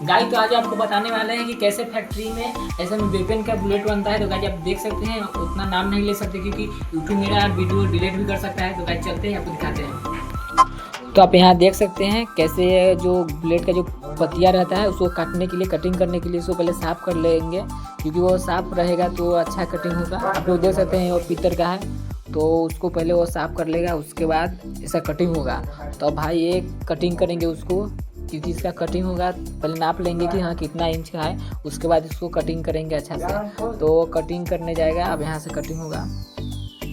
Guys तो आज आपको बताने वाले हैं कि कैसे फैक्ट्री में ऐसे में वेपन का बुलेट बनता है। तो गाइस आप देख सकते हैं, उतना नाम नहीं ले सकते क्योंकि यूट्यूब मेरा वीडियो डिलीट भी कर सकता है। तो गाइस चलते हैं, आपको दिखाते हैं। तो आप यहाँ देख सकते हैं कैसे जो बुलेट का जो पतिया रहता है उसको काटने के लिए, कटिंग करने के लिए इसको पहले साफ कर लेंगे, क्योंकि वो साफ रहेगा तो अच्छा कटिंग होगा। आप लोग देख सकते हैं वो पीतल का है, तो उसको पहले वो साफ कर लेगा, उसके बाद ऐसा कटिंग होगा। तो भाई एक कटिंग करेंगे उसको, क्योंकि इसका कटिंग होगा पहले नाप लेंगे कि हाँ कितना इंच का है, उसके बाद इसको कटिंग करेंगे अच्छा से। तो कटिंग करने जाएगा, अब यहाँ से कटिंग होगा।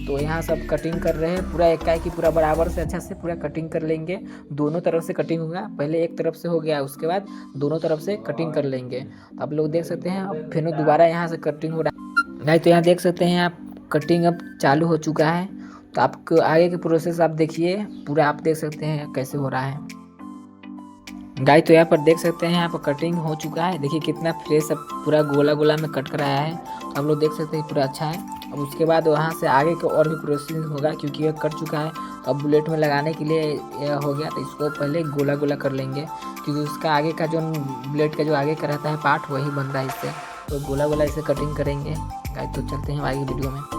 तो यहाँ सब कटिंग कर रहे हैं, पूरा इकाई की पूरा बराबर से अच्छा से पूरा कटिंग कर लेंगे। दोनों तरफ से कटिंग होगा, पहले एक तरफ से हो गया, उसके बाद दोनों तरफ से कटिंग कर लेंगे। तो आप लोग देख सकते हैं, अब फिर दोबारा यहाँ से कटिंग हो रहा है। नहीं तो यहाँ देख सकते हैं आप, कटिंग अब चालू हो चुका है। तो आपको आगे की प्रोसेस आप देखिए, पूरा आप देख सकते हैं कैसे हो रहा है। गाइस तो यहाँ पर देख सकते हैं, यहाँ पर कटिंग हो चुका है। देखिए कितना फ्रेश अब पूरा गोला गोला में कट कर आया है। तो हम लोग देख सकते हैं पूरा अच्छा है। अब उसके बाद वहाँ से आगे का और भी प्रोसेस होगा, क्योंकि ये कट चुका है। तो अब बुलेट में लगाने के लिए यह हो गया, तो इसको पहले गोला गोला कर लेंगे, क्योंकि उसका आगे का जो बुलेट का जो आगे का रहता है पार्ट, वही बन रहा है इससे। तो गोला गोला इसे कटिंग करेंगे। गाइस तो चलते हैं आगे वीडियो में।